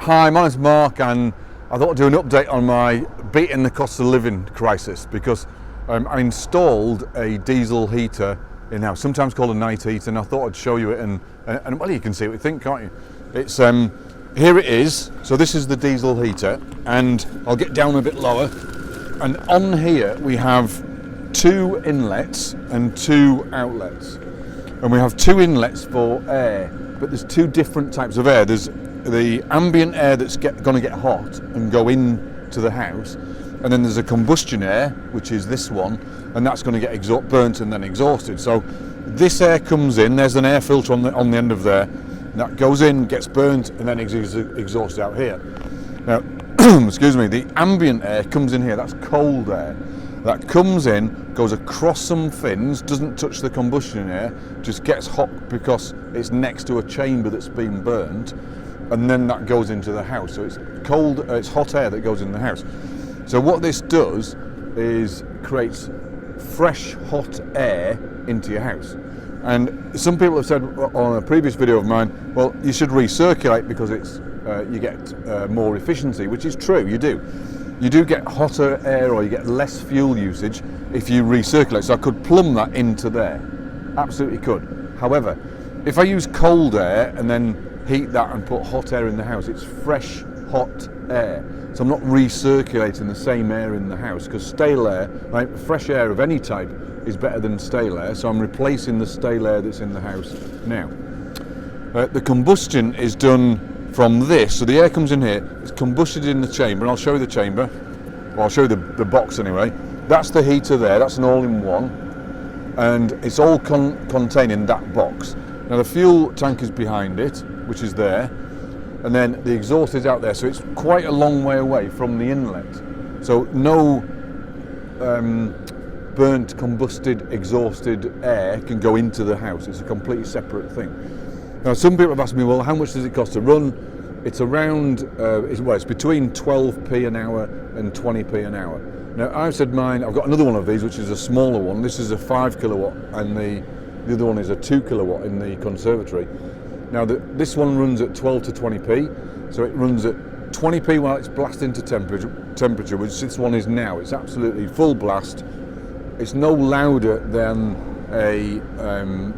Hi, my name's Mark, and I thought I'd do an update on my beating the cost of living crisis because I installed a diesel heater in house, sometimes called a night heater, and I thought I'd show you it and well, you can see what you think, can't you? It's here it is. So this is the diesel heater, and I'll get down a bit lower, and on here we have 2 inlets and 2 outlets, and we have 2 inlets for air, but there's 2 different types of air. There's the ambient air that's going to get hot and go into the house, and then there's a combustion air, which is this one, and that's going to get burnt and then exhausted. So this air comes in, there's an air filter on the end of there, and that goes in, gets burnt, and then exhausted out here. Now, excuse me, the ambient air comes in here, that's cold air. That comes in, goes across some fins, doesn't touch the combustion air, just gets hot because it's next to a chamber that's been burnt, and then that goes into the house. So it's cold, it's hot air that goes in the house. So what this does is creates fresh, hot air into your house. And some people have said on a previous video of mine, well, you should recirculate because it's you get more efficiency, which is true, you do. You do get hotter air, or you get less fuel usage if you recirculate. So I could plumb that into there, absolutely could. However, if I use cold air and then heat that and put hot air in the house, it's fresh, hot air. So I'm not recirculating the same air in the house, because stale air, like fresh air of any type, is better than stale air. So I'm replacing the stale air that's in the house now. The combustion is done from this, so the air comes in here, it's combusted in the chamber, and I'll show you the chamber, well, I'll show you the box anyway. That's the heater there, that's an all-in-one, and it's all contained in that box. Now the fuel tank is behind it, which is there, and then the exhaust is out there, so it's quite a long way away from the inlet. So no burnt, combusted, exhausted air can go into the house. It's a completely separate thing. Now, some people have asked me, well, how much does it cost to run? It's around, it's between 12p an hour and 20p an hour. Now, I've said mine, I've got another one of these, which is a smaller one. This is a 5 kilowatt, and the other one is a 2 kilowatt in the conservatory. Now, this one runs at 12 to 20p, so it runs at 20p while it's blasting to temperature, which this one is now. It's absolutely full blast. It's no louder than a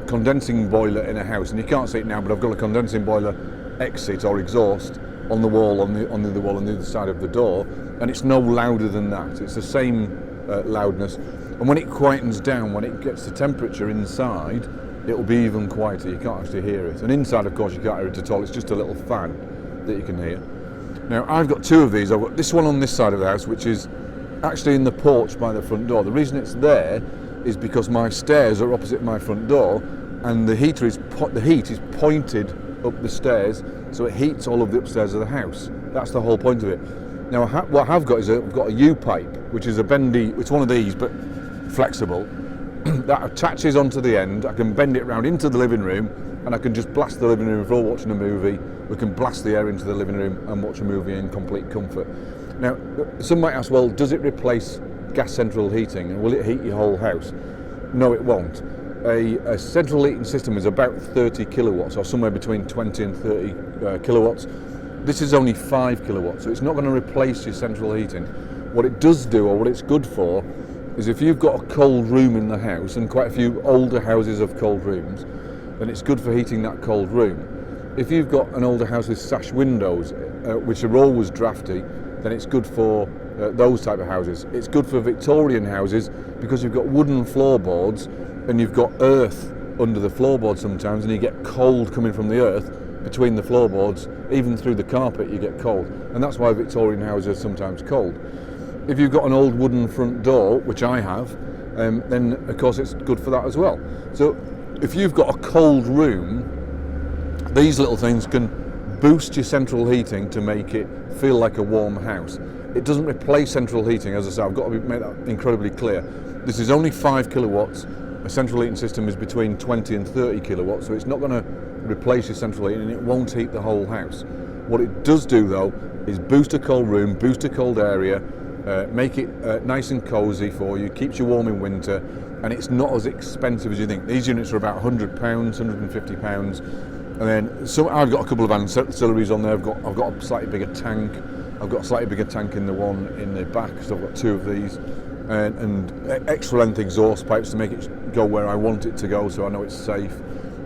condensing boiler in a house, and you can't see it now, but I've got a condensing boiler exit or exhaust on the wall, on the other wall on the other side of the door, and it's no louder than that. It's the same loudness, and when it quietens down, when it gets the temperature inside, it'll be even quieter. You can't actually hear it, and inside, of course, you can't hear it at all. It's just a little fan that you can hear. Now, I've got 2 of these. I've got this one on this side of the house, which is actually in the porch by the front door. The reason it's there is because my stairs are opposite my front door, and the heat is pointed up the stairs, so it heats all of the upstairs of the house. That's the whole point of it. Now, what I've got is I've got a U-pipe, which is a bendy, it's one of these, but flexible, that attaches onto the end. I can bend it around into the living room, and I can just blast the living room if we're all watching a movie. We can blast the air into the living room and watch a movie in complete comfort. Now, some might ask, well, does it replace gas central heating, and will it heat your whole house? No, it won't. A central heating system is about 30 kilowatts, or somewhere between 20 and 30 kilowatts. This is only 5 kilowatts, so it's not going to replace your central heating. What it does do, or what it's good for, is if you've got a cold room in the house, and quite a few older houses have cold rooms, then it's good for heating that cold room. If you've got an older house with sash windows, which are always drafty, then it's good for those type of houses. It's good for Victorian houses because you've got wooden floorboards and you've got earth under the floorboards sometimes, and you get cold coming from the earth between the floorboards. Even through the carpet you get cold, and that's why Victorian houses are sometimes cold. If you've got an old wooden front door, which I have, then of course it's good for that as well. So if you've got a cold room, these little things can boost your central heating to make it feel like a warm house. It doesn't replace central heating, as I say. I've got to make that incredibly clear. This is only 5 kilowatts. A central heating system is between 20 and 30 kilowatts, so it's not going to replace your central heating, and it won't heat the whole house. What it does do, though, is boost a cold room, boost a cold area, make it nice and cosy for you, keeps you warm in winter, and it's not as expensive as you think. These units are about £100, £150, And then I've got a couple of ancillaries on there. I've got a slightly bigger tank. I've got a slightly bigger tank in the one in the back, so I've got 2 of these, and extra length exhaust pipes to make it go where I want it to go, so I know it's safe.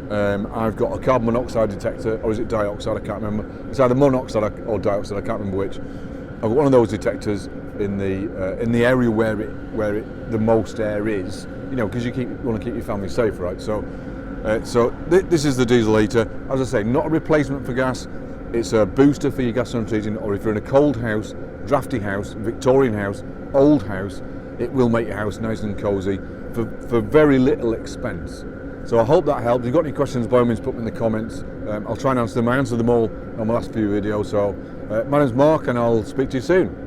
I've got a carbon monoxide detector, or is it dioxide? I can't remember. It's either monoxide or dioxide. I can't remember which. I've got one of those detectors in the area where the most air is. You know, because you want to keep your family safe, right? So this is the diesel heater. As I say, not a replacement for gas. It's a booster for your gas central heating, or if you're in a cold house, drafty house, Victorian house, old house, it will make your house nice and cosy for very little expense. So I hope that helped. If you've got any questions, by all means put them in the comments. I'll try and answer them. I answer them all on my last few videos. So my name's Mark, and I'll speak to you soon.